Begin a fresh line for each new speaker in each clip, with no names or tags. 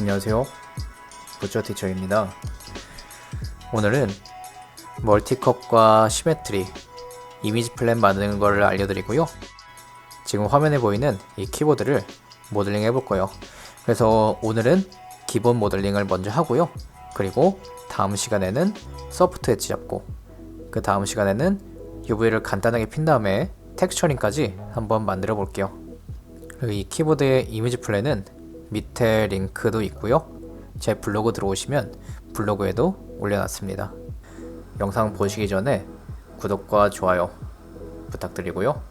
안녕하세요, 부처티처입니다. 오늘은 멀티컷과 시메트리, 이미지 플랜 만드는 거를 알려드리고요. 지금 화면에 보이는 이 키보드를 모델링 해볼 거예요. 그래서 오늘은 기본 모델링을 먼저 하고요. 그리고 다음 시간에는 소프트 엣지 잡고, 그 다음 시간에는 UV를 간단하게 핀 다음에 텍스처링까지 한번 만들어 볼게요. 그리고 이 키보드의 이미지 플랜은 밑에 링크도 있고요. 제 블로그 들어오시면 블로그에도 올려놨습니다. 영상 보시기 전에 구독과 좋아요 부탁드리고요.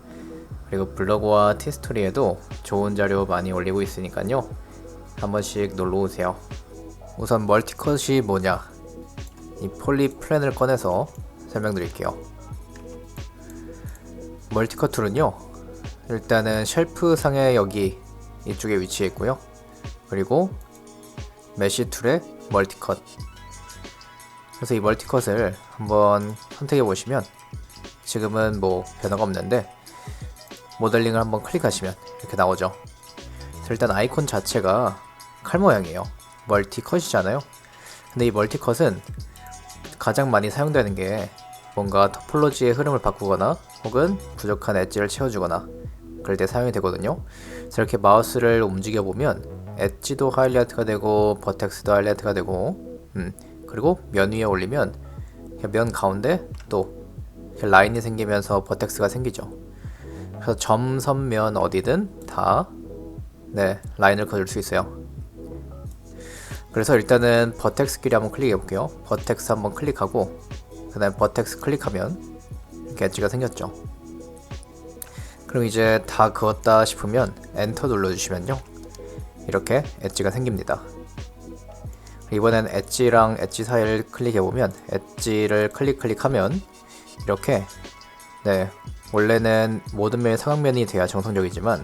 그리고 블로그와 티스토리에도 좋은 자료 많이 올리고 있으니까요. 한 번씩 놀러오세요. 우선 멀티컷이 뭐냐, 이 폴리 플랜을 꺼내서 설명드릴게요. 멀티컷 툴은요, 일단은 쉘프 상에 여기 이쪽에 위치해 있고요. 그리고 메쉬 툴의 멀티컷, 그래서 이 멀티컷을 한번 선택해 보시면 지금은 뭐 변화가 없는데 모델링을 한번 클릭하시면 이렇게 나오죠. 일단 아이콘 자체가 칼 모양이에요. 멀티컷이잖아요. 근데 이 멀티컷은 가장 많이 사용되는 게 뭔가 토폴로지의 흐름을 바꾸거나 혹은 부족한 엣지를 채워주거나 그럴 때 사용이 되거든요. 그래서 이렇게 마우스를 움직여 보면 엣지도 하이라이트가 되고 버텍스도 하이라이트가 되고 그리고 면 위에 올리면 면 가운데 또 라인이 생기면서 버텍스가 생기죠. 그래서 점, 선, 면 어디든 다 라인을 그을 수 있어요. 그래서 일단은 버텍스 길이 한번 클릭해 볼게요. 버텍스 한번 클릭하고 그 다음에 버텍스 클릭하면 이렇게 엣지가 생겼죠. 그럼 이제 다 그었다 싶으면 엔터 눌러주시면요, 이렇게 엣지가 생깁니다. 이번엔 엣지랑 엣지 사이를 클릭해보면 엣지를 클릭하면 이렇게 원래는 모든 면이 사각면이 돼야 정상적이지만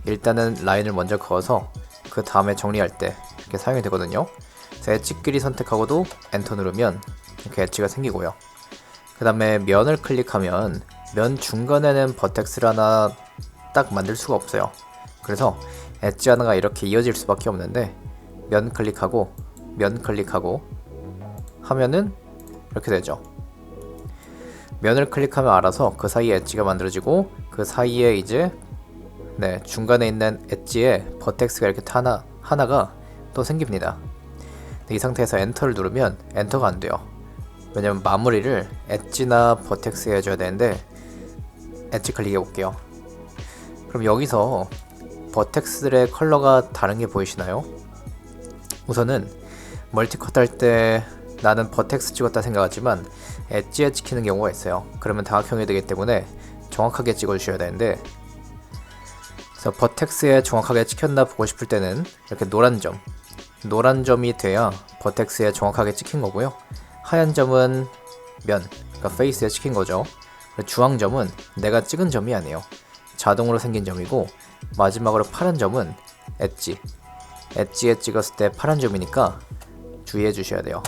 일단은 라인을 먼저 그어서 그 다음에 정리할 때 이렇게 사용이 되거든요. 그래서 엣지 길이 선택하고도 엔터 누르면 이렇게 엣지가 생기고요. 그 다음에 면을 클릭하면 면 중간에는 버텍스를 하나 딱 만들 수가 없어요. 그래서 엣지 하나가 이렇게 이어질 수밖에 없는데 면 클릭하고 하면은 이렇게 되죠. 면을 클릭하면 알아서 그 사이에 엣지가 만들어지고 그 사이에 이제 중간에 있는 엣지에 버텍스가 이렇게 하나가 또 생깁니다. 이 상태에서 엔터를 누르면 엔터가 안 돼요. 왜냐면 마무리를 엣지나 버텍스에 해줘야 되는데 엣지 클릭해 볼게요. 그럼 여기서 버텍스들의 컬러가 다른 게 보이시나요? 우선은 멀티컷 할 때 나는 버텍스 찍었다 생각하지만 엣지에 찍히는 경우가 있어요. 그러면 다각형이 되기 때문에 정확하게 찍어주셔야 되는데, 그래서 버텍스에 정확하게 찍혔나 보고 싶을 때는 이렇게 노란 점이 돼야 버텍스에 정확하게 찍힌 거고요. 하얀 점은 그러니까 페이스에 찍힌 거죠. 주황 점은 내가 찍은 점이 아니에요. 자동으로 생긴 점이고, 마지막으로 파란 점은 엣지에 찍었을 때 파란 점이니까 주의해 주셔야 돼요.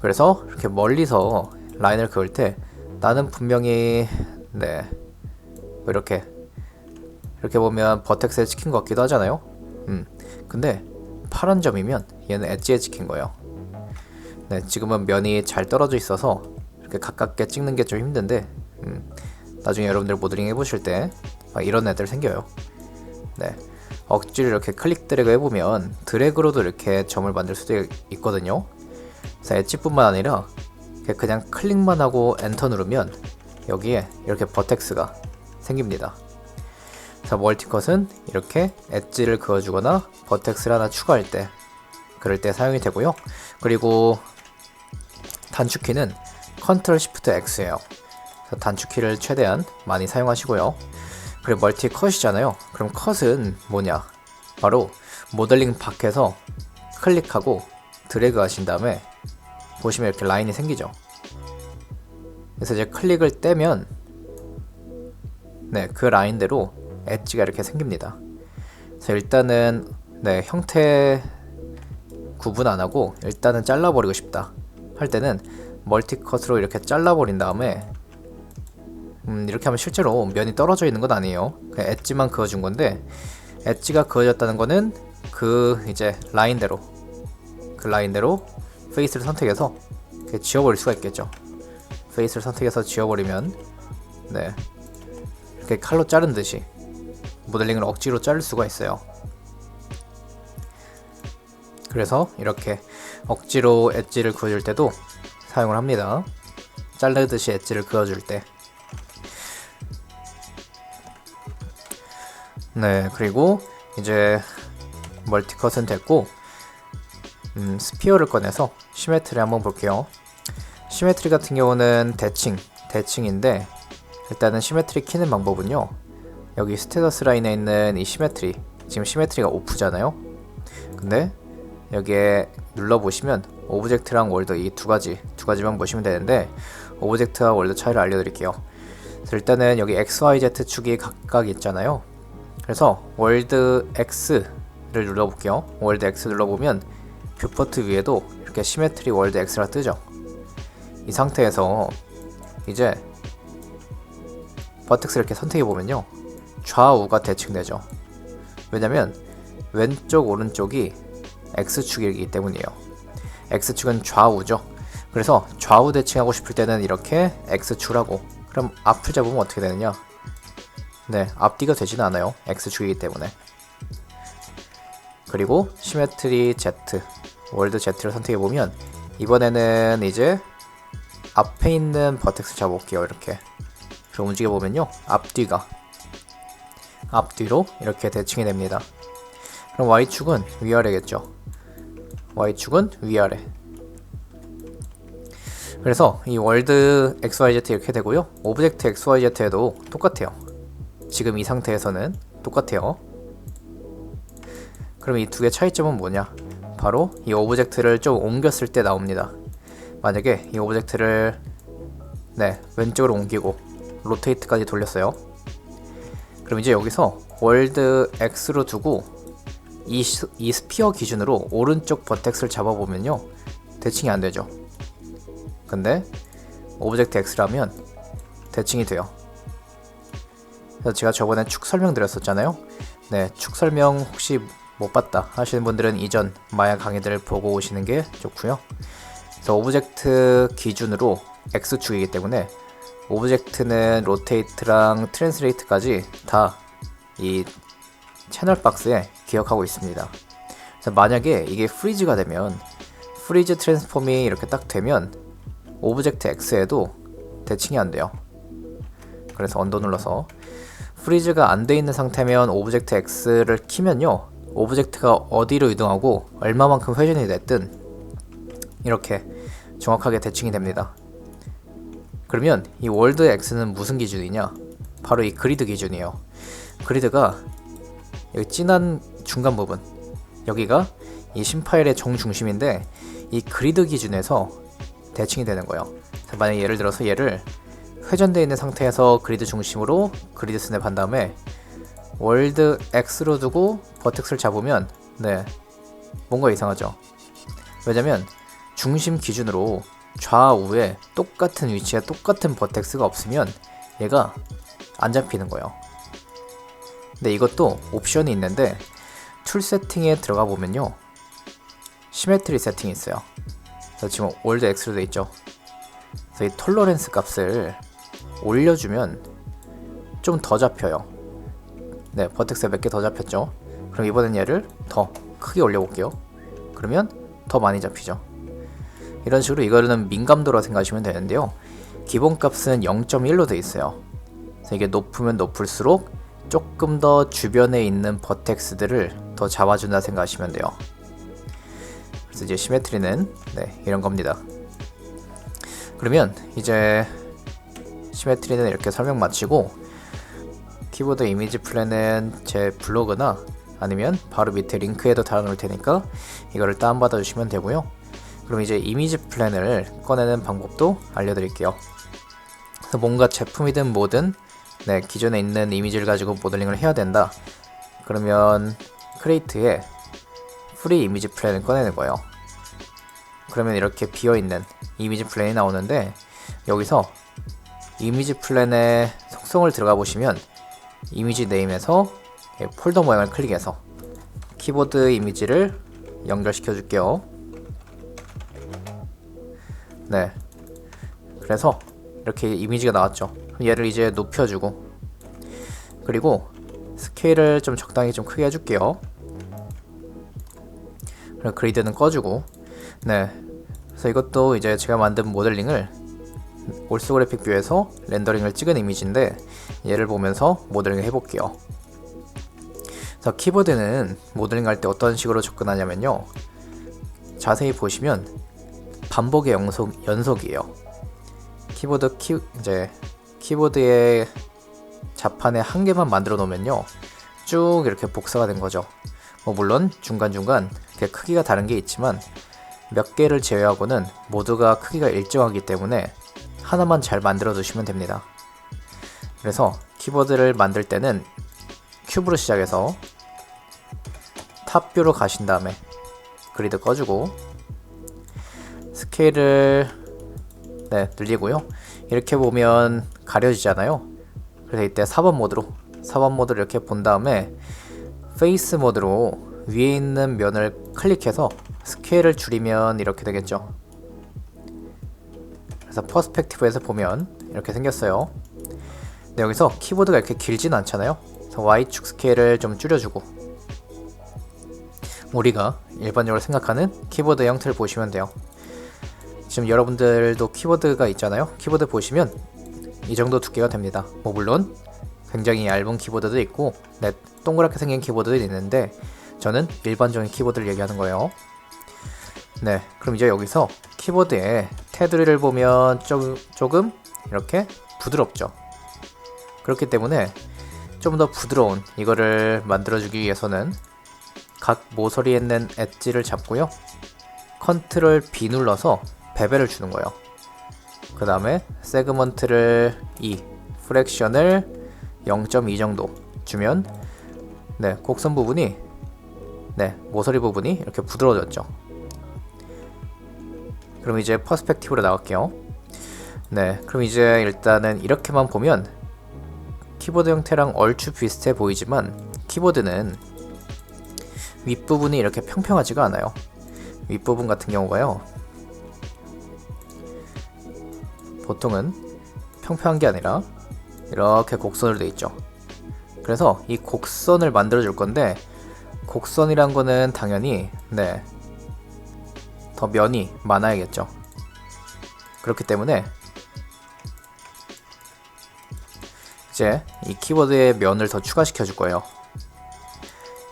그래서 이렇게 멀리서 라인을 그을 때 나는 분명히 이렇게 보면 버텍스에 찍힌 것 같기도 하잖아요. 근데 파란 점이면 얘는 엣지에 찍힌 거예요. 지금은 면이 잘 떨어져 있어서 이렇게 가깝게 찍는 게 좀 힘든데 나중에 여러분들 모델링 해보실 때 이런 애들 생겨요. 억지로 이렇게 클릭 드래그 해보면 드래그로도 이렇게 점을 만들 수도 있거든요. 그래서 엣지뿐만 아니라 그냥 클릭만 하고 엔터 누르면 여기에 이렇게 버텍스가 생깁니다. 그래서 멀티컷은 이렇게 엣지를 그어주거나 버텍스를 하나 추가할 때 그럴 때 사용이 되고요. 그리고 단축키는 Ctrl Shift X예요. 그래서 단축키를 최대한 많이 사용하시고요. 그리고 멀티컷이잖아요. 그럼 컷은 뭐냐? 바로 모델링 밖에서 클릭하고 드래그 하신 다음에 보시면 이렇게 라인이 생기죠. 그래서 이제 클릭을 떼면 그 라인대로 엣지가 이렇게 생깁니다. 그래서 일단은 형태 구분 안 하고 일단은 잘라버리고 싶다 할 때는 멀티컷으로 이렇게 잘라버린 다음에 이렇게 하면 실제로 면이 떨어져 있는 건 아니에요. 그냥 엣지만 그어준 건데, 엣지가 그어졌다는 거는 그 이제 라인대로 그 라인대로 페이스를 선택해서 지워버릴 수가 있겠죠. 페이스를 선택해서 지워버리면 네, 이렇게 칼로 자른 듯이 모델링을 억지로 자를 수가 있어요. 그래서 이렇게 억지로 엣지를 그어줄 때도 사용을 합니다. 자르듯이 엣지를 그어줄 때. 네, 그리고 이제 멀티컷은 됐고 스피어를 꺼내서 시메트리 한번 볼게요. 시메트리 같은 경우는 대칭인데 일단은 시메트리 키는 방법은요, 여기 스테터스 라인에 있는 이 시메트리, 지금 시메트리가 오프잖아요. 근데 여기에 눌러보시면 오브젝트랑 월드 이 두 가지만 보시면 되는데, 오브젝트와 월드 차이를 알려드릴게요. 그래서 일단은 여기 XYZ 축이 각각 있잖아요. 그래서 월드 X를 눌러볼게요. 월드 X 눌러보면 뷰포트 위에도 이렇게 시메트리 월드 X라 뜨죠. 이 상태에서 이제 버텍스 이렇게 선택해보면요, 좌우가 대칭되죠. 왜냐면 왼쪽 오른쪽이 X축이기 때문이에요. X축은 좌우죠. 그래서 좌우 대칭하고 싶을 때는 이렇게 X축하고, 그럼 앞을 잡으면 어떻게 되느냐, 네, 앞뒤가 되지는 않아요. X축이기 때문에. 그리고 시메트리 Z, 월드 Z를 선택해보면 이번에는 이제 앞에 있는 버텍스 잡아볼게요. 이렇게 그럼 움직여보면요, 앞뒤로 이렇게 대칭이 됩니다. 그럼 Y축은 위아래겠죠. Y축은 위아래. 그래서 이 월드 XYZ 이렇게 되고요, 오브젝트 XYZ에도 똑같아요. 지금 이 상태에서는 똑같아요. 그럼 이 두 개 차이점은 뭐냐, 바로 이 오브젝트를 좀 옮겼을 때 나옵니다. 만약에 이 오브젝트를 왼쪽으로 옮기고 로테이트까지 돌렸어요. 그럼 이제 여기서 월드 X로 두고 이 스피어 기준으로 오른쪽 버텍스를 잡아보면요, 대칭이 안 되죠. 근데 오브젝트 X라면 대칭이 돼요. 그래서 제가 저번에 축 설명드렸었잖아요. 네, 축 설명 혹시 못 봤다 하시는 분들은 이전 마야 강의들을 보고 오시는 게 좋고요. 그래서 오브젝트 기준으로 X축이기 때문에 오브젝트는 로테이트랑 트랜스레이트까지 다 이 채널 박스에 기억하고 있습니다. 그래서 만약에 이게 프리즈가 되면, 프리즈 트랜스폼이 이렇게 딱 되면 오브젝트 X에도 대칭이 안 돼요. 그래서 언더 눌러서 프리즈가 안 돼 있는 상태면 오브젝트 X를 키면요, 오브젝트가 어디로 이동하고 얼마만큼 회전이 됐든 이렇게 정확하게 대칭이 됩니다. 그러면 이 월드 X는 무슨 기준이냐, 바로 이 그리드 기준이에요. 그리드가 여기 진한 중간 부분, 여기가 이 심파일의 정중심인데 이 그리드 기준에서 대칭이 되는 거예요. 만약에 예를 들어서 얘를 회전되어 있는 상태에서 그리드 중심으로 그리드 스냅 한 다음에 월드 X로 두고 버텍스를 잡으면 뭔가 이상하죠. 왜냐면 중심 기준으로 좌우에 똑같은 위치에 똑같은 버텍스가 없으면 얘가 안 잡히는 거예요. 근데 이것도 옵션이 있는데 툴 세팅에 들어가 보면요, 시메트리 세팅이 있어요. 그래서 지금 월드 X로 되어 있죠. 그래서 이 톨러렌스 값을 올려주면 좀 더 잡혀요. 네, 버텍스에 몇 개 더 잡혔죠. 그럼 이번엔 얘를 더 크게 올려볼게요. 그러면 더 많이 잡히죠. 이런 식으로 이거는 민감도라 생각하시면 되는데요, 기본값은 0.1로 되어 있어요. 그래서 이게 높으면 높을수록 조금 더 주변에 있는 버텍스들을 더 잡아준다 생각하시면 돼요. 그래서 이제 시메트리는 이런 겁니다. 그러면 이제 시메트리는 이렇게 설명 마치고, 키보드 이미지 플랜은 제 블로그나 아니면 바로 밑에 링크에도 달아놓을 테니까 이거를 다운받아 주시면 되고요. 그럼 이제 이미지 플랜을 꺼내는 방법도 알려드릴게요. 그래서 뭔가 제품이든 뭐든 기존에 있는 이미지를 가지고 모델링을 해야 된다, 그러면 크리에이트에 프리 이미지 플랜을 꺼내는 거예요. 그러면 이렇게 비어있는 이미지 플랜이 나오는데, 여기서 이미지 플랜의 속성을 들어가 보시면 이미지 네임에서 폴더 모양을 클릭해서 키보드 이미지를 연결시켜 줄게요. 네, 그래서 이렇게 이미지가 나왔죠. 얘를 이제 높여주고, 그리고 스케일을 좀 적당히 좀 크게 해줄게요. 그리고 그리드는 꺼주고, 네, 그래서 이것도 이제 제가 만든 모델링을 올소그래픽 뷰에서 렌더링을 찍은 이미지인데, 얘를 보면서 모델링을 해볼게요. 그래서 키보드는 모델링 할 때 어떤 식으로 접근하냐면요, 자세히 보시면 반복의 연속이에요. 키보드의 자판에 한 개만 만들어 놓으면요, 쭉 이렇게 복사가 된 거죠. 물론 중간중간 이렇게 크기가 다른 게 있지만 몇 개를 제외하고는 모두가 크기가 일정하기 때문에 하나만 잘 만들어 두시면 됩니다. 그래서 키보드를 만들 때는 큐브로 시작해서 탑뷰로 가신 다음에 그리드 꺼주고, 스케일을 늘리고요. 이렇게 보면 가려지잖아요. 그래서 이때 4번 모드를 이렇게 본 다음에 페이스 모드로 위에 있는 면을 클릭해서 스케일을 줄이면 이렇게 되겠죠. 그래서 퍼스펙티브에서 보면 이렇게 생겼어요. 근데 여기서 키보드가 이렇게 길진 않잖아요. 그래서 Y축 스케일을 좀 줄여주고, 우리가 일반적으로 생각하는 키보드 형태를 보시면 돼요. 지금 여러분들도 키보드가 있잖아요. 키보드 보시면 이 정도 두께가 됩니다. 물론 굉장히 얇은 키보드도 있고 동그랗게 생긴 키보드도 있는데, 저는 일반적인 키보드를 얘기하는 거예요. 네, 그럼 이제 여기서 키보드의 테두리를 보면 조금 이렇게 부드럽죠. 그렇기 때문에 좀 더 부드러운 이거를 만들어주기 위해서는 각 모서리에 있는 엣지를 잡고요, 컨트롤 B 눌러서 베벨을 주는 거예요. 그 다음에 세그먼트를 2, 프랙션을 0.2 정도 주면 곡선 부분이 모서리 부분이 이렇게 부드러워졌죠. 그럼 이제 퍼스펙티브로 나갈게요. 그럼 이제 일단은 이렇게만 보면 키보드 형태랑 얼추 비슷해 보이지만, 키보드는 윗부분이 이렇게 평평하지가 않아요. 윗부분 같은 경우가요, 보통은 평평한 게 아니라 이렇게 곡선으로 되어 있죠. 그래서 이 곡선을 만들어 줄 건데, 곡선이란 거는 당연히 더 면이 많아야겠죠. 그렇기 때문에 이제 이 키보드에 면을 더 추가시켜 줄 거예요.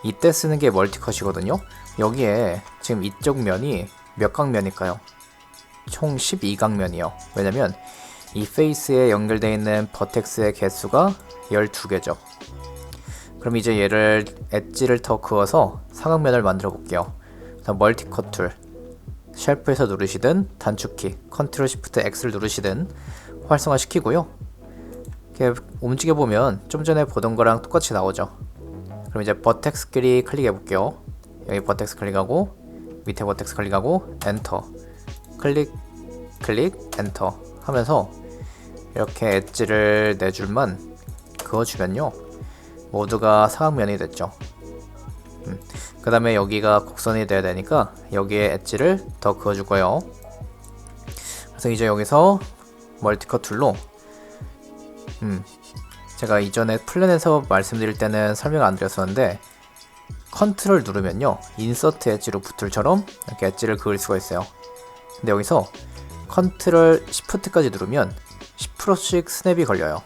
이때 쓰는 게 멀티컷이거든요. 여기에 지금 이쪽 면이 몇 각면일까요? 총 12각면이요. 왜냐면 이 페이스에 연결되어 있는 버텍스의 개수가 12개죠. 그럼 이제 얘를 엣지를 더 그어서 사각면을 만들어 볼게요. 멀티컷 툴, 쉘프에서 누르시든 단축키 컨트롤 시프트 X를 누르시든 활성화 시키고요. 이렇게 움직여 보면 좀 전에 보던 거랑 똑같이 나오죠. 그럼 이제 버텍스 끼리 클릭해 볼게요. 여기 버텍스 클릭하고 밑에 버텍스 클릭하고 엔터, 클릭 엔터 하면서 이렇게 엣지를 4줄만 그어주면요, 모두가 사각면이 됐죠. 그 다음에 여기가 곡선이 돼야 되니까 여기에 엣지를 더 그어줄 거예요. 그래서 이제 여기서 멀티컷 툴로 제가 이전에 플랜에서 말씀드릴 때는 설명 안 드렸었는데, 컨트롤 누르면요, 인서트 엣지로 붓툴처럼 이렇게 엣지를 그을 수가 있어요. 근데 여기서 컨트롤 시프트까지 누르면 10%씩 스냅이 걸려요.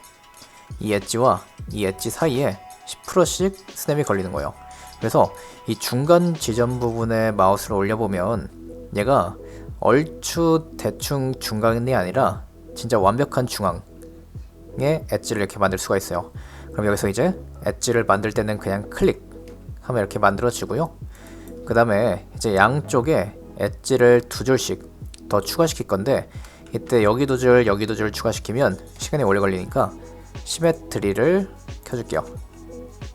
이 엣지와 이 엣지 사이에 10%씩 스냅이 걸리는 거예요. 그래서 이 중간 지점 부분에 마우스를 올려보면 얘가 얼추 대충 중간이 아니라 진짜 완벽한 중앙에 엣지를 이렇게 만들 수가 있어요. 그럼 여기서 이제 엣지를 만들 때는 그냥 클릭하면 이렇게 만들어지고요. 그 다음에 이제 양쪽에 엣지를 2줄씩 더 추가시킬 건데, 이때 여기 2줄 여기 2줄 추가시키면 시간이 오래 걸리니까 시메트리를 켜줄게요.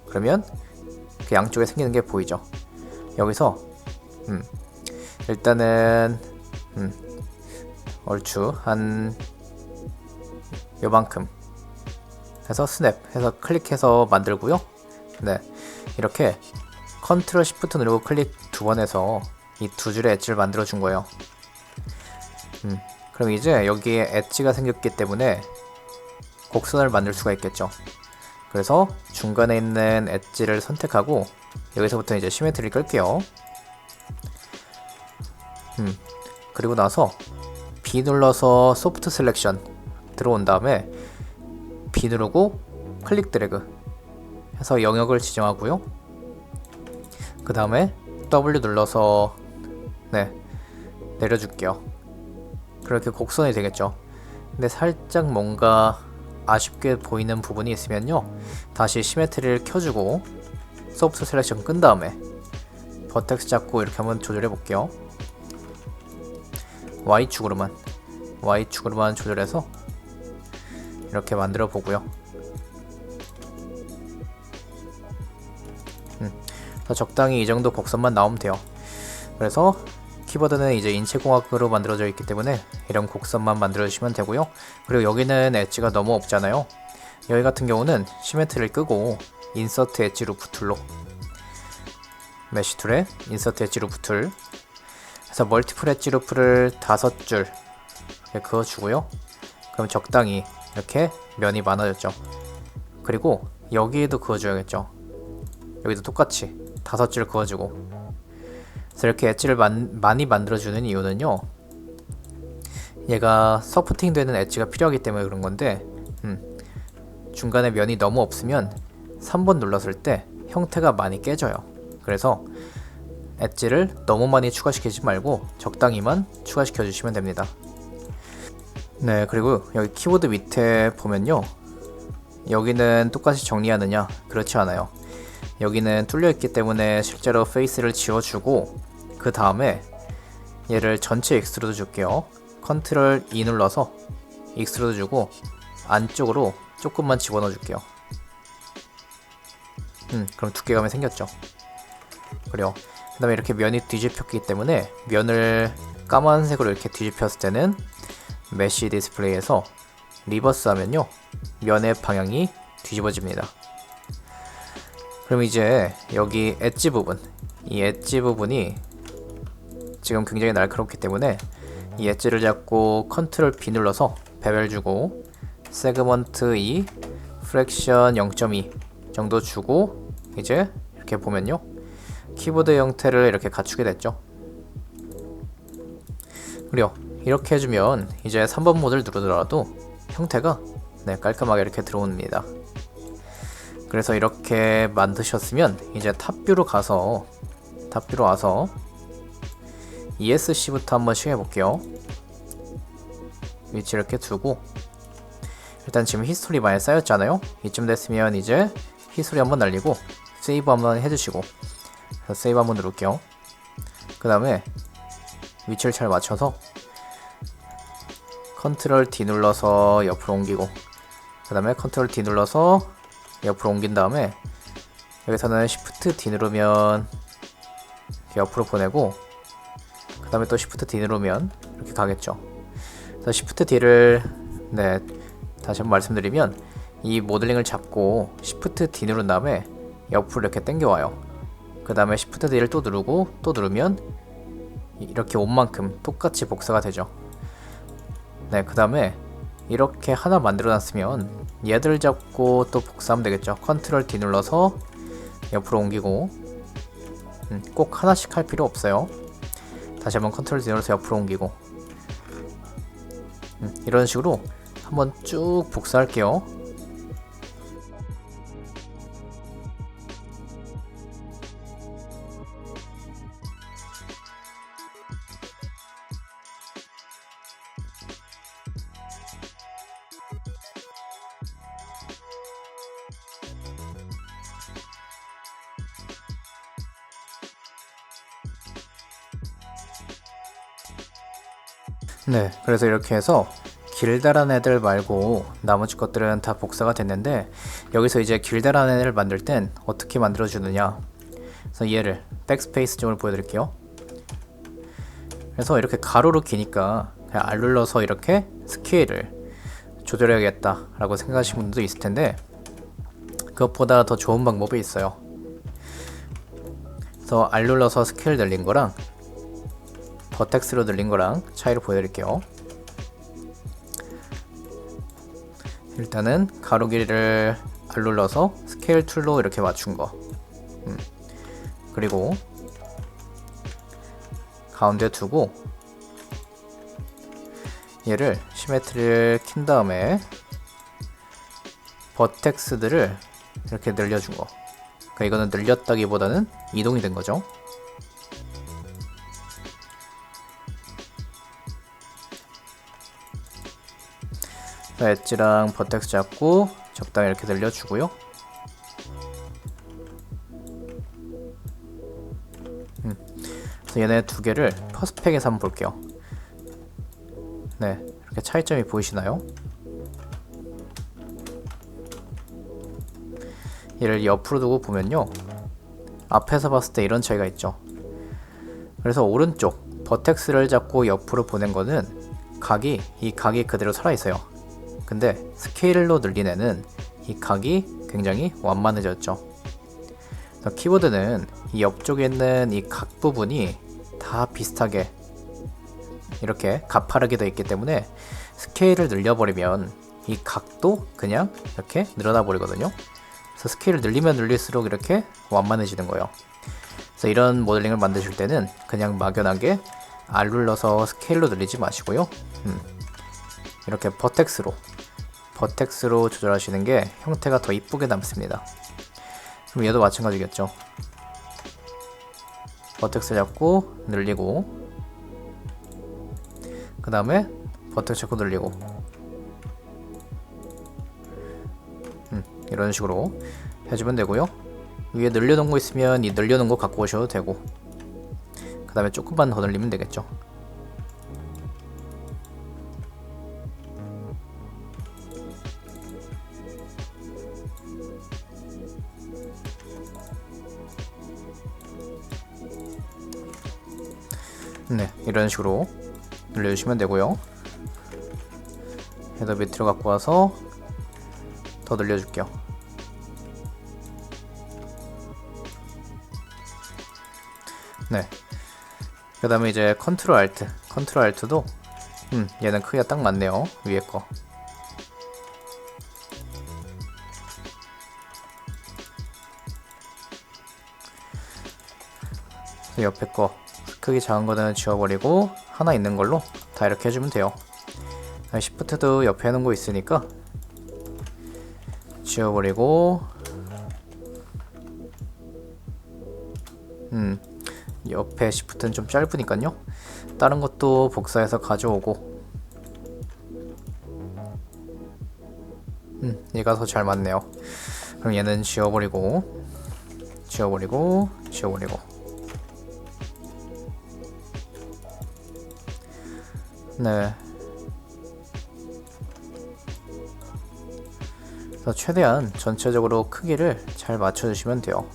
그러면 그 양쪽에 생기는 게 보이죠. 여기서 일단은 얼추 한 요만큼 해서 스냅 해서 클릭해서 만들고요. 이렇게 컨트롤 시프트 누르고 클릭 2번 해서 이 2줄의 엣지를 만들어 준 거예요. 그럼 이제 여기에 엣지가 생겼기 때문에 곡선을 만들 수가 있겠죠. 그래서 중간에 있는 엣지를 선택하고 여기서부터 이제 시메트리 끌게요. 그리고 나서 B 눌러서 소프트 셀렉션 들어온 다음에 B 누르고 클릭 드래그 해서 영역을 지정하고요. 그 다음에 W 눌러서 내려줄게요. 그렇게 곡선이 되겠죠. 근데 살짝 뭔가 아쉽게 보이는 부분이 있으면요, 다시 시메트리를 켜주고 소프트 셀렉션 끈 다음에 버텍스 잡고 이렇게 한번 조절해 볼게요. Y축으로만 조절해서 이렇게 만들어 보고요. 더 적당히 이 정도 곡선만 나오면 돼요. 그래서 키보드는 이제 인체공학으로 만들어져 있기 때문에 이런 곡선만 만들어 주시면 되고요. 그리고 여기는 엣지가 너무 없잖아요. 여기 같은 경우는 시메트리를 끄고 인서트 엣지 루프 툴로 메쉬 툴에 인서트 엣지 루프 툴 그래서 멀티플 엣지 루프를 5줄 이렇게 그어주고요. 그럼 적당히 이렇게 면이 많아졌죠. 그리고 여기에도 그어줘야겠죠. 여기도 똑같이 5줄 그어주고. 그래서 이렇게 엣지를 많이 만들어주는 이유는요, 얘가 서포팅 되는 엣지가 필요하기 때문에 그런 건데, 중간에 면이 너무 없으면 3번 눌렀을 때 형태가 많이 깨져요. 그래서 엣지를 너무 많이 추가시키지 말고 적당히만 추가시켜 주시면 됩니다. 네, 그리고 여기 키보드 밑에 보면요, 여기는 똑같이 정리하느냐? 그렇지 않아요. 여기는 뚫려있기 때문에 실제로 페이스를 지워주고 그 다음에 얘를 전체 익스트루드 줄게요. 컨트롤 E 눌러서 익스트루드 주고 안쪽으로 조금만 집어넣어 줄게요. 그럼 두께감이 생겼죠. 그래요. 그 다음에 이렇게 면이 뒤집혔기 때문에 면을 까만색으로 이렇게 뒤집혔을 때는 메쉬 디스플레이에서 리버스 하면요, 면의 방향이 뒤집어집니다. 그럼 이제 여기 엣지 부분, 이 엣지 부분이 지금 굉장히 날카롭기 때문에 이 엣지를 잡고 컨트롤 B 눌러서 베벨 주고 세그먼트 2, 프랙션 0.2 정도 주고 이제 이렇게 보면요, 키보드 형태를 이렇게 갖추게 됐죠. 그리고 이렇게 해주면 이제 3번 모드를 누르더라도 형태가 깔끔하게 이렇게 들어옵니다. 그래서 이렇게 만드셨으면 이제 탑뷰로 와서 ESC부터 한번 해볼게요. 위치 이렇게 두고 일단 지금 히스토리 많이 쌓였잖아요. 이쯤 됐으면 이제 히스토리 한번 날리고 세이브 한번 해주시고, 세이브 한번 누를게요. 그 다음에 위치를 잘 맞춰서 컨트롤 D 눌러서 옆으로 옮기고, 그 다음에 컨트롤 D 눌러서 옆으로 옮긴 다음에 여기서는 Shift D 누르면 이렇게 옆으로 보내고, 그 다음에 또 Shift D 누르면 이렇게 가겠죠. 그래서 Shift D를 다시 한번 말씀드리면 이 모델링을 잡고 Shift D 누른 다음에 옆으로 이렇게 당겨와요. 그 다음에 Shift D를 또 누르고 또 누르면 이렇게 온 만큼 똑같이 복사가 되죠. 그 다음에 이렇게 하나 만들어 놨으면 얘들 잡고 또 복사하면 되겠죠. 컨트롤 D 눌러서 옆으로 옮기고, 꼭 하나씩 할 필요 없어요. 다시 한번 컨트롤 D 눌러서 옆으로 옮기고, 이런 식으로 한번 쭉 복사할게요. 그래서 이렇게 해서 길다란 애들 말고 나머지 것들은 다 복사가 됐는데, 여기서 이제 길다란 애를 만들 땐 어떻게 만들어 주느냐. 그래서 얘를 백스페이스 점을 보여드릴게요. 그래서 이렇게 가로로 기니까 그냥 R 눌러서 이렇게 스케일을 조절해야겠다 라고 생각하시는 분도 있을 텐데, 그것보다 더 좋은 방법이 있어요. 그래서 R 눌러서 스케일 늘린 거랑 버텍스로 늘린 거랑 차이를 보여드릴게요. 일단은 가로 길이를 안 눌러서 스케일 툴로 이렇게 맞춘 거. 그리고 가운데 두고 얘를 시메트리를 킨 다음에 버텍스들을 이렇게 늘려준 거. 그러니까 이거는 늘렸다기보다는 이동이 된 거죠. 엣지랑 버텍스 잡고 적당히 이렇게 늘려주고요. 그래서 얘네 두 개를 퍼스펙에서 한번 볼게요. 네, 이렇게 차이점이 보이시나요? 얘를 옆으로 두고 보면요, 앞에서 봤을 때 이런 차이가 있죠. 그래서 오른쪽 버텍스를 잡고 옆으로 보낸 거는 이 각이 그대로 살아있어요. 근데 스케일로 늘린 애는 이 각이 굉장히 완만해졌죠. 키보드는 이 옆쪽에 있는 이 각 부분이 다 비슷하게 이렇게 가파르게 되어 있기 때문에 스케일을 늘려버리면 이 각도 그냥 이렇게 늘어나 버리거든요. 그래서 스케일을 늘리면 늘릴수록 이렇게 완만해지는 거예요. 그래서 이런 모델링을 만드실 때는 그냥 막연하게 R 눌러서 스케일로 늘리지 마시고요. 이렇게 버텍스로 조절하시는 게 형태가 더 이쁘게 남습니다. 그럼 얘도 마찬가지겠죠. 버텍스 잡고 늘리고, 그 다음에 버텍스 잡고 늘리고, 이런 식으로 해주면 되고요. 위에 늘려놓은 거 있으면 이 늘려놓은 거 갖고 오셔도 되고, 그 다음에 조금만 더 늘리면 되겠죠. 네, 이런 식으로 늘려주시면 되고요. 헤더 밑으로 갖고 와서 더 늘려줄게요. 네, 그 다음에 이제 컨트롤 알트도 얘는 크기가 딱 맞네요. 위에 거. 옆에 거 크기 작은 거는 지워버리고 하나 있는 걸로 다 이렇게 해주면 돼요. 시프트도 옆에 하는 거 있으니까 지워버리고, 옆에 시프트는 좀 짧으니까요. 다른 것도 복사해서 가져오고, 얘가 더 잘 맞네요. 그럼 얘는 지워버리고. 네. 그래서 최대한 전체적으로 크기를 잘 맞춰주시면 돼요.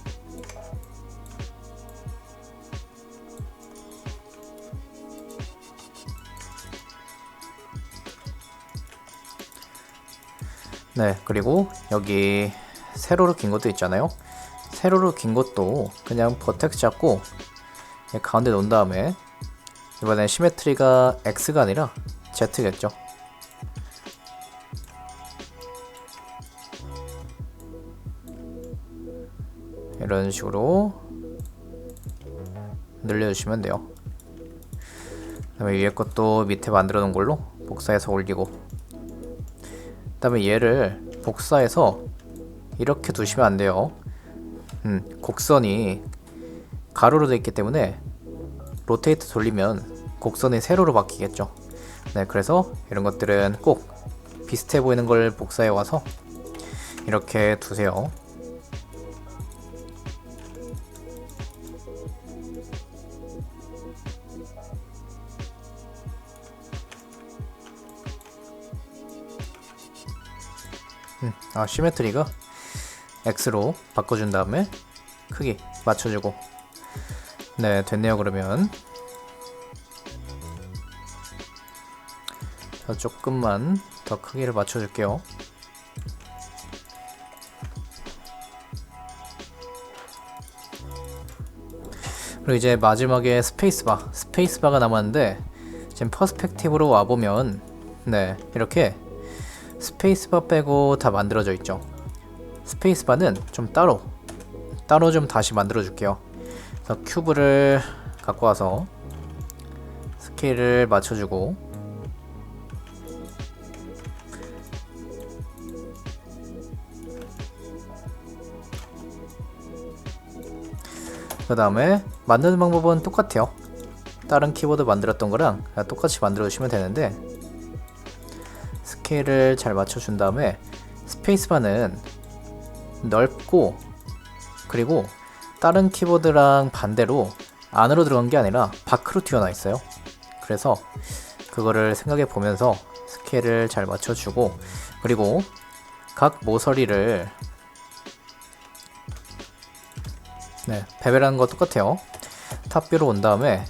네, 그리고 여기 세로로 긴 것도 있잖아요. 세로로 긴 것도 그냥 버텍스 잡고 가운데 놓은 다음에, 이번엔 시메트리가 X가 아니라 Z겠죠. 이런 식으로 늘려주시면 돼요. 그 다음에 위에 것도 밑에 만들어 놓은 걸로 복사해서 올리고, 그 다음에 얘를 복사해서 이렇게 두시면 안 돼요. 곡선이 가로로 되어 있기 때문에 로테이트 돌리면 곡선이 세로로 바뀌겠죠. 네, 그래서 이런 것들은 꼭 비슷해 보이는 걸 복사해 와서 이렇게 두세요. 시메트리가 X로 바꿔준 다음에 크기 맞춰주고. 네, 됐네요. 그러면 조금만 더 크기를 맞춰줄게요. 그리고 이제 마지막에 스페이스바가 남았는데, 지금 퍼스펙티브로 와보면 네, 이렇게 스페이스바 빼고 다 만들어져 있죠. 스페이스바는 좀 따로 좀 다시 만들어 줄게요. 그래서 큐브를 갖고 와서 스케일을 맞춰주고, 그 다음에 만드는 방법은 똑같아요. 다른 키보드 만들었던 거랑 똑같이 만들어 주시면 되는데, 스케일을 잘 맞춰준 다음에 스페이스바는 넓고, 그리고 다른 키보드랑 반대로 안으로 들어간 게 아니라 밖으로 튀어나와 있어요. 그래서 그거를 생각해 보면서 스케일을 잘 맞춰주고, 그리고 각 모서리를 베벨하는 거 똑같아요. 탑뷰로 온 다음에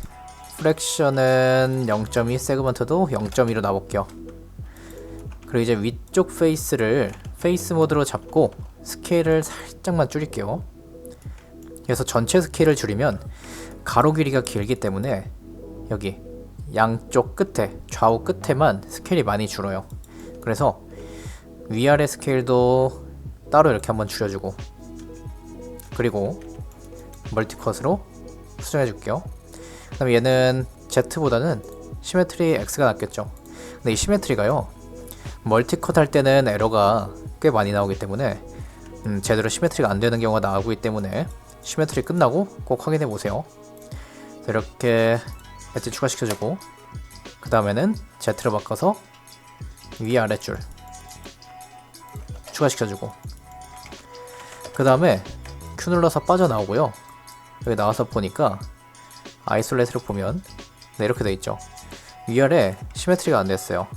프랙션은 0.2, 세그먼트도 0.2로 놔볼게요. 그리고 이제 위쪽 페이스를 페이스 모드로 잡고 스케일을 살짝만 줄일게요. 그래서 전체 스케일을 줄이면 가로 길이가 길기 때문에 여기 양쪽 끝에, 좌우 끝에만 스케일이 많이 줄어요. 그래서 위아래 스케일도 따로 이렇게 한번 줄여주고, 그리고 멀티컷으로 수정해 줄게요. 그 다음에 얘는 Z보다는 시메트리 X가 낫겠죠. 근데 이 시메트리가요, 멀티컷 할 때는 에러가 꽤 많이 나오기 때문에 제대로 시메트리가 안 되는 경우가 나오기 때문에 시메트리 끝나고 꼭 확인해 보세요. 이렇게 엣지 추가시켜주고, 그 다음에는 Z로 바꿔서 위아래 줄 추가시켜주고, 그 다음에 Q 눌러서 빠져나오고요. 여기 나와서 보니까 아이솔레이트를 보면 이렇게 돼 있죠. 위아래 시메트리가 안 됐어요.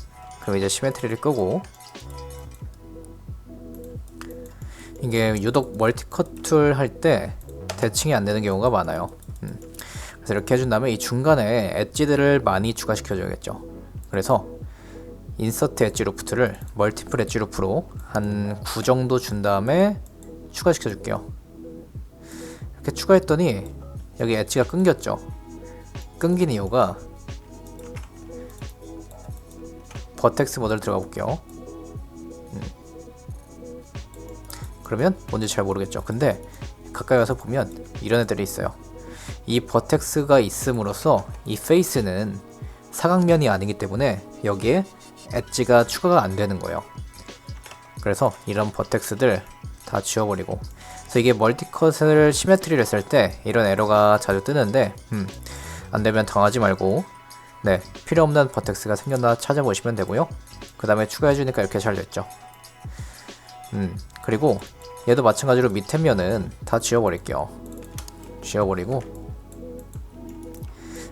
그럼 이제 시메트리를 끄고, 이게 유독 멀티컷 툴 할 때 대칭이 안 되는 경우가 많아요. 그래서 이렇게 해준 다음에 이 중간에 엣지들을 많이 추가시켜 줘야겠죠. 그래서 인서트 엣지 루프트를 멀티플 엣지 루프로 한 9 정도 준 다음에 추가시켜 줄게요. 이렇게 추가했더니 여기 엣지가 끊겼죠. 끊긴 이유가, 버텍스 모드를 들어가 볼게요. 그러면 뭔지 잘 모르겠죠. 근데 가까이 와서 보면 이런 애들이 있어요. 이 버텍스가 있음으로써 이 페이스는 사각면이 아니기 때문에 여기에 엣지가 추가가 안 되는 거예요. 그래서 이런 버텍스들 다 지워버리고, 그래서 이게 멀티컷을 시메트리를 했을 때 이런 에러가 자주 뜨는데, 안되면 당하지 말고 필요 없는 버텍스가 생겼나 찾아보시면 되고요. 그 다음에 추가해주니까 이렇게 잘 됐죠. 그리고 얘도 마찬가지로 밑에 면은 다 지워버릴게요. 지워버리고,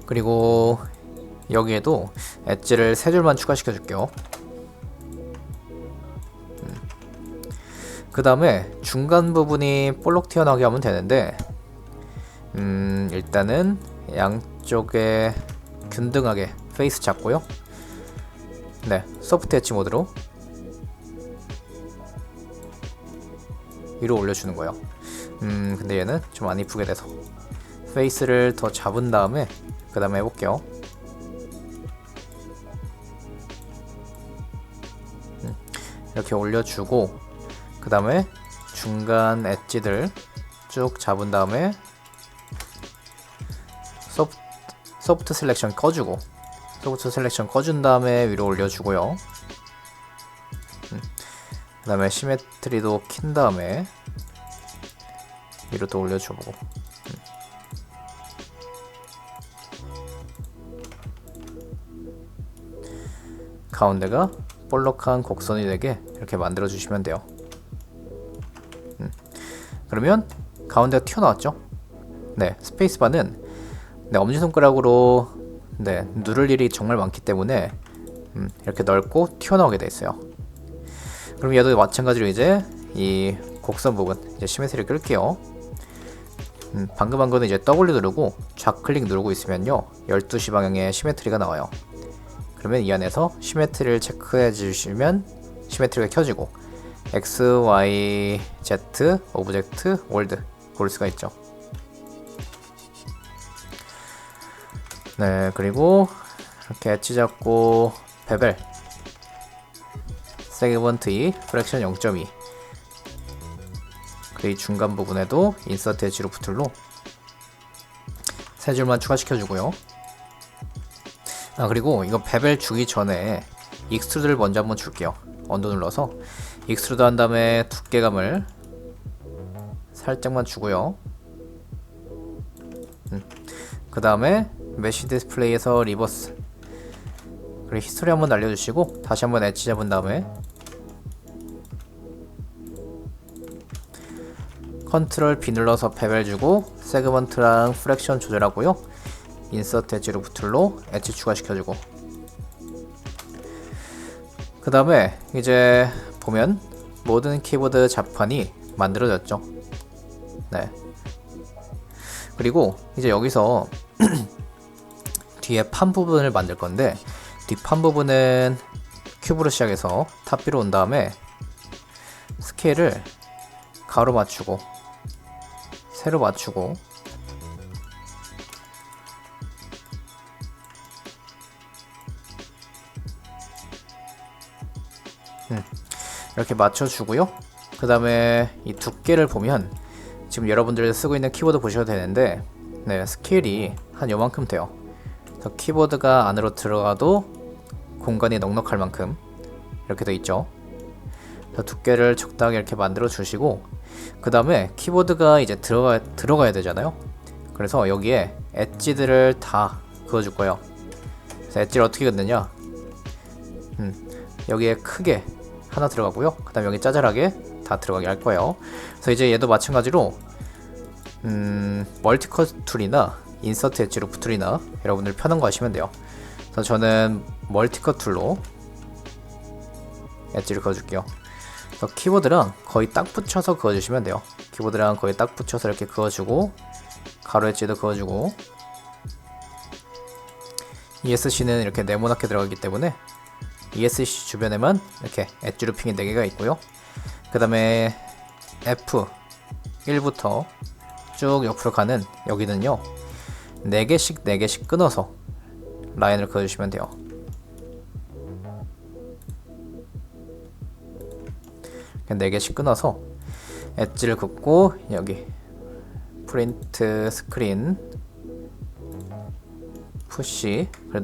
그리고 여기에도 엣지를 3줄만 추가시켜 줄게요. 그 다음에 중간 부분이 볼록 튀어나오게 하면 되는데, 일단은 양쪽에 균등하게 페이스 잡고요. 소프트 엣지 모드로 위로 올려주는 거예요. 근데 얘는 좀 안 이쁘게 돼서 페이스를 더 잡은 다음에 그 다음에 해볼게요. 이렇게 올려주고, 그 다음에 중간 엣지들 쭉 잡은 다음에 소프트 셀렉션 꺼주고, 소프트 셀렉션 꺼준 다음에 위로 올려주고요. 그 다음에 시메트리도 킨 다음에 위로 또 올려주고, 가운데가 볼록한 곡선이 되게 이렇게 만들어 주시면 돼요. 그러면 가운데가 튀어나왔죠? 스페이스바는 엄지손가락으로 누를 일이 정말 많기 때문에 이렇게 넓고 튀어나오게 돼 있어요. 그럼 얘도 마찬가지로 이제 이 곡선 부분 이제 시메트리 끌게요. 방금 한 거는 이제 W 누르고 좌클릭 누르고 있으면요 12시 방향에 시메트리가 나와요. 그러면 이 안에서 시메트리를 체크해 주시면 시메트리가 켜지고 X, Y, Z, 오브젝트, 월드 고를 수가 있죠. 그리고 이렇게 엣지 잡고 베벨 세그먼트 2, 프랙션 0.2. 그리고 이 중간 부분에도 인서트 엣지로 붙을로 세 줄만 추가시켜주고요. 그리고 이거 베벨 주기 전에 익스트루드를 먼저 한번 줄게요. 언더 눌러서 익스트루드 한 다음에 두께감을 살짝만 주고요. 그 다음에 메쉬 디스플레이에서 리버스, 그리고 히스토리 한번 날려주시고 다시 한번 엣지 잡은 다음에 컨트롤 B 눌러서 베벨 주고 세그먼트랑 프랙션 조절하고요. 인서트 엣지로 붙을로 엣지 추가시켜주고, 그 다음에 이제 보면 모든 키보드 자판이 만들어졌죠. 네. 그리고 이제 여기서 뒤에 판 부분을 만들 건데, 뒷판 부분은 큐브로 시작해서 탑 B로 온 다음에 스케일을 가로 맞추고 세로 맞추고 이렇게 맞춰주고요. 그 다음에 이 두께를 보면 지금 여러분들 쓰고 있는 키보드 보셔도 되는데, 네, 스케일이 한 요만큼 돼요. 그래서 키보드가 안으로 들어가도 공간이 넉넉할 만큼 이렇게 돼 있죠. 그래서 두께를 적당히 이렇게 만들어 주시고, 그 다음에 키보드가 이제 들어가야 되잖아요. 그래서 여기에 엣지들을 다 그어줄 거예요. 그래서 엣지를 어떻게 긋느냐, 여기에 크게 하나 들어가고요. 그 다음에 여기 짜잘하게 다 들어가게 할 거예요. 그래서 이제 얘도 마찬가지로 멀티컷 툴이나 인서트 엣지로 붙으리나 여러분들 편한 거 하시면 돼요. 그래서 저는 멀티컷 툴로 엣지를 그어줄게요. 그래서 키보드랑 거의 딱 붙여서 그어주시면 돼요. 키보드랑 거의 딱 붙여서 이렇게 그어주고, 가로 엣지도 그어주고, ESC는 이렇게 네모나게 들어가기 때문에 ESC 주변에만 이렇게 엣지 루핑이 4개가 있고요. 그 다음에 F1부터 쭉 옆으로 가는 여기는요, 4개씩 끊어서 라인을 그어주시면 돼요. 그냥 4개씩 끊어서 엣지를 긋고, 여기 프린트 스크린, 푸시, 그리고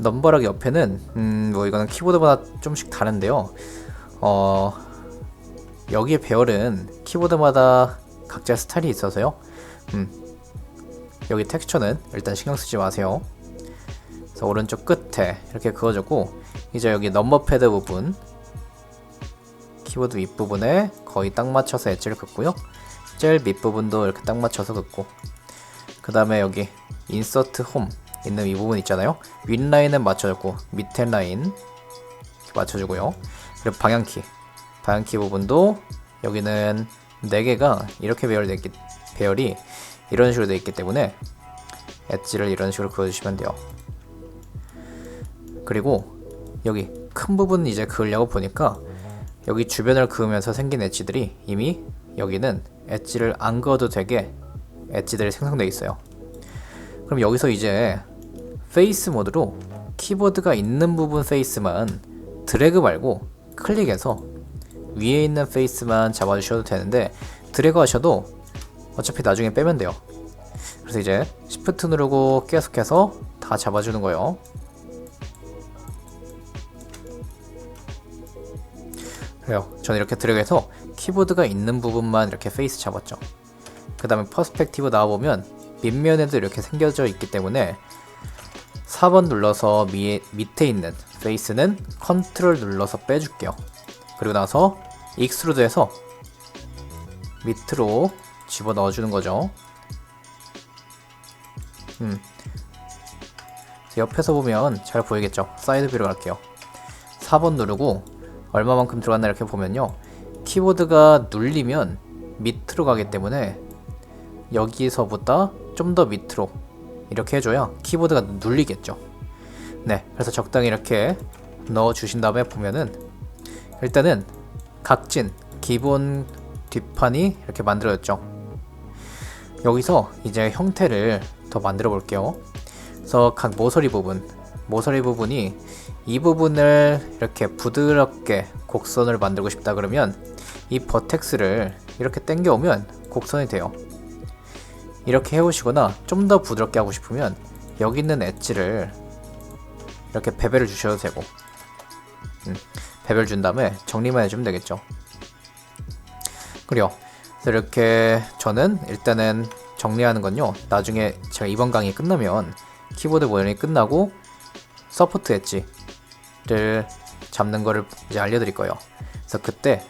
넘버락 옆에는 뭐 이거는 키보드마다 좀씩 다른데요. 여기에 배열은 키보드마다 각자 스타일이 있어서요. 여기 텍스처는 일단 신경 쓰지 마세요. 그래서 오른쪽 끝에 이렇게 그어주고, 이제 여기 넘버 패드 부분, 키보드 윗부분에 거의 딱 맞춰서 엣지를 긋고요. 제일 밑부분도 이렇게 딱 맞춰서 긋고, 그 다음에 여기 인서트 홈 있는 이 부분 있잖아요. 윗라인은 맞춰줬고 밑에 라인 이렇게 맞춰주고요. 그리고 방향키 부분도 여기는 4개가 이렇게 배열이 이런 식으로 되어 있기 때문에 엣지를 이런 식으로 그어주시면 돼요. 그리고 여기 큰 부분 이제 그으려고 보니까 여기 주변을 그으면서 생긴 엣지들이 이미 여기는 엣지를 안 그어도 되게 엣지들이 생성되어 있어요. 그럼 여기서 이제 페이스 모드로 키보드가 있는 부분 페이스만 드래그 말고 클릭해서 위에 있는 페이스만 잡아주셔도 되는데, 드래그 하셔도 어차피 나중에 빼면 돼요. 그래서 이제 Shift 누르고 계속해서 다 잡아주는 거예요. 그래요. 저는 이렇게 드래그해서 키보드가 있는 부분만 이렇게 페이스 잡았죠. 그 다음에 퍼스펙티브 나와보면 밑면에도 이렇게 생겨져 있기 때문에 4번 눌러서 밑에 있는 페이스는 컨트롤 눌러서 빼줄게요. 그리고 나서 익스트루드해서 밑으로 집어넣어 주는 거죠. 옆에서 보면 잘 보이겠죠? 사이드 뷰로 갈게요. 4번 누르고 얼마만큼 들어갔나 이렇게 보면요, 키보드가 눌리면 밑으로 가기 때문에 여기서보다 좀 더 밑으로 이렇게 해줘야 키보드가 눌리겠죠. 네, 그래서 적당히 이렇게 넣어 주신 다음에 보면은 일단은 각진 기본 뒷판이 이렇게 만들어졌죠. 여기서 이제 형태를 더 만들어 볼게요. 그래서 각 모서리 부분, 모서리 부분이 이 부분을 이렇게 부드럽게 곡선을 만들고 싶다 그러면 이 버텍스를 이렇게 당겨 오면 곡선이 돼요. 이렇게 해오시거나 좀 더 부드럽게 하고 싶으면 여기 있는 엣지를 이렇게 베벨을 주셔도 되고, 베벨 준 다음에 정리만 해주면 되겠죠. 그래요. 그래서 이렇게 저는 일단은 정리하는 건요, 나중에 제가 이번 강의 끝나면 키보드 모델링이 끝나고 서포트 엣지를 잡는 거를 이제 알려드릴 거예요. 그래서 그때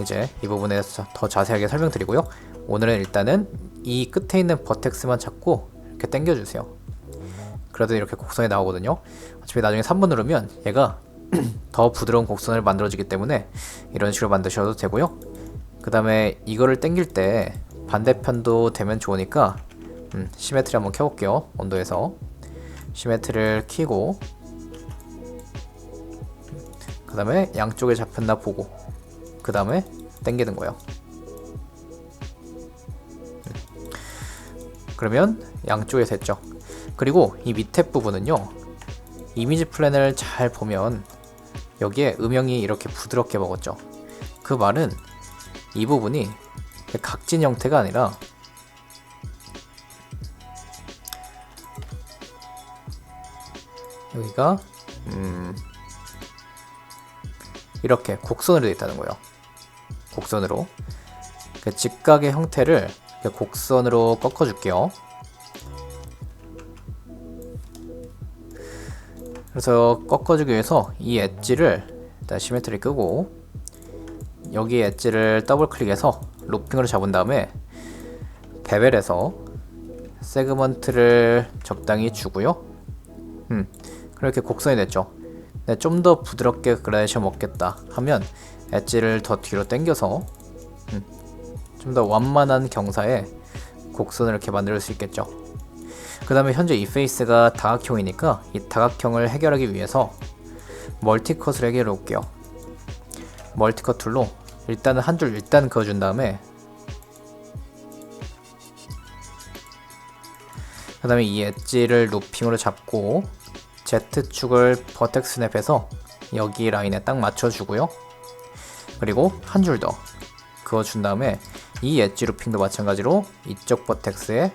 이제 이 부분에 대해서 더 자세하게 설명드리고요. 오늘은 일단은 이 끝에 있는 버텍스만 잡고 이렇게 당겨주세요. 그래도 이렇게 곡선이 나오거든요. 어차피 나중에 3번 누르면 얘가 더 부드러운 곡선을 만들어주기 때문에 이런 식으로 만드셔도 되고요. 그 다음에 이거를 당길 때 반대편도 되면 좋으니까 시메트리 한번 켜볼게요. 온도에서 시메트리를 켜고, 그 다음에 양쪽에 잡혔나 보고, 그 다음에 당기는 거예요. 그러면 양쪽에 됐죠. 그리고 이 밑에 부분은요, 이미지 플랜을 잘 보면 여기에 음영이 이렇게 부드럽게 먹었죠. 그 말은 이 부분이 각진 형태가 아니라 여기가 이렇게 곡선으로 되어 있다는 거예요. 곡선으로. 직각의 형태를 곡선으로 꺾어 줄게요. 그래서 꺾어주기 위해서 이 엣지를 일단 시메트리 끄고, 여기 엣지를 더블 클릭해서 루핑으로 잡은 다음에 베벨에서 세그먼트를 적당히 주고요. 그렇게 곡선이 됐죠. 네, 좀 더 부드럽게 그라데이션 먹겠다 하면 엣지를 더 뒤로 당겨서 좀 더 완만한 경사에 곡선을 이렇게 만들 수 있겠죠. 그 다음에 현재 이 페이스가 다각형이니까 이 다각형을 해결하기 위해서 멀티컷을 해결해 볼게요. 멀티컷 툴로 일단은 한 줄 일단 그어준 다음에, 그 다음에 이 엣지를 루핑으로 잡고 Z축을 버텍스 스냅해서 여기 라인에 딱 맞춰주고요. 그리고 한 줄 더 그어준 다음에 이 엣지 루핑도 마찬가지로 이쪽 버텍스에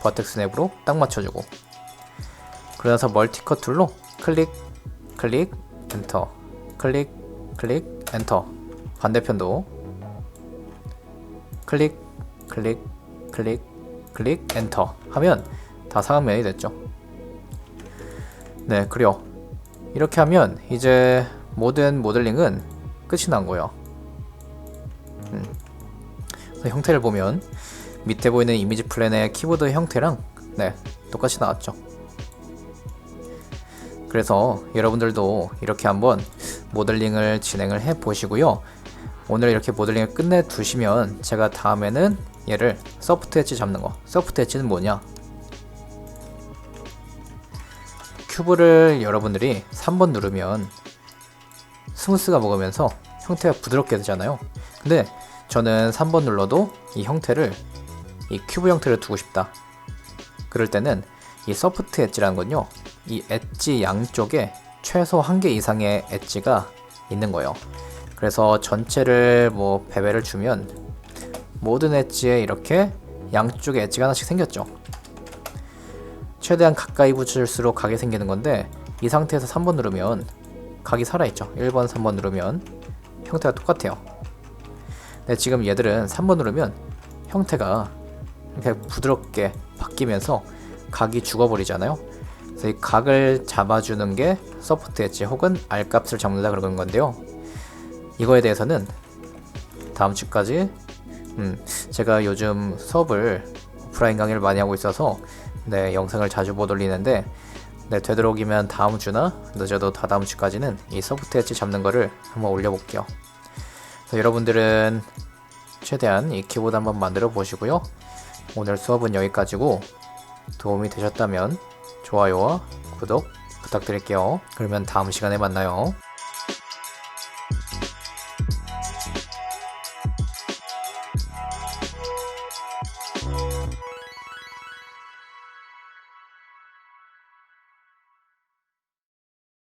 버텍스 스냅으로 딱 맞춰주고, 그러면서 멀티컷 툴로 클릭, 클릭, 엔터, 클릭, 클릭, 엔터. 반대편도 클릭, 클릭, 클릭, 클릭, 엔터 하면 다 사각면이 됐죠. 네, 그래요. 이렇게 하면 이제 모든 모델링은 끝이 난 거예요. 형태를 보면 밑에 보이는 이미지 플랜의 키보드 형태랑 똑같이 나왔죠. 그래서 여러분들도 이렇게 한번 모델링을 진행을 해 보시고요. 오늘 이렇게 모델링을 끝내 두시면 제가 다음에는 얘를 소프트 엣지 잡는 거. 소프트 엣지는 뭐냐? 큐브를 여러분들이 3번 누르면 스무스가 먹으면서 형태가 부드럽게 되잖아요. 근데 저는 3번 눌러도 이 형태를, 이 큐브 형태를 두고 싶다. 그럴 때는 이 소프트 엣지라는 건요, 이 엣지 양쪽에 최소 1개 이상의 엣지가 있는 거예요. 그래서 전체를 베벨을 주면 모든 엣지에 이렇게 양쪽에 엣지가 하나씩 생겼죠. 최대한 가까이 붙일수록 각이 생기는 건데, 이 상태에서 3번 누르면 각이 살아있죠. 1번, 3번 누르면 형태가 똑같아요. 근데 지금 얘들은 3번 누르면 형태가 이렇게 부드럽게 바뀌면서 각이 죽어버리잖아요. 그래서 이 각을 잡아주는 게 소프트 엣지 혹은 R값을 잡는다 그런 건데요. 이거에 대해서는 다음 주까지 제가 요즘 수업을 오프라인 강의를 많이 하고 있어서 영상을 자주 못 올리는데, 되도록이면 다음 주나 늦어도 다다음 주까지는 이 소프트 엣지 잡는 거를 한번 올려볼게요. 그래서 여러분들은 최대한 이 키보드 한번 만들어 보시고요. 오늘 수업은 여기까지고, 도움이 되셨다면 좋아요와 구독 부탁드릴게요. 그러면 다음 시간에 만나요.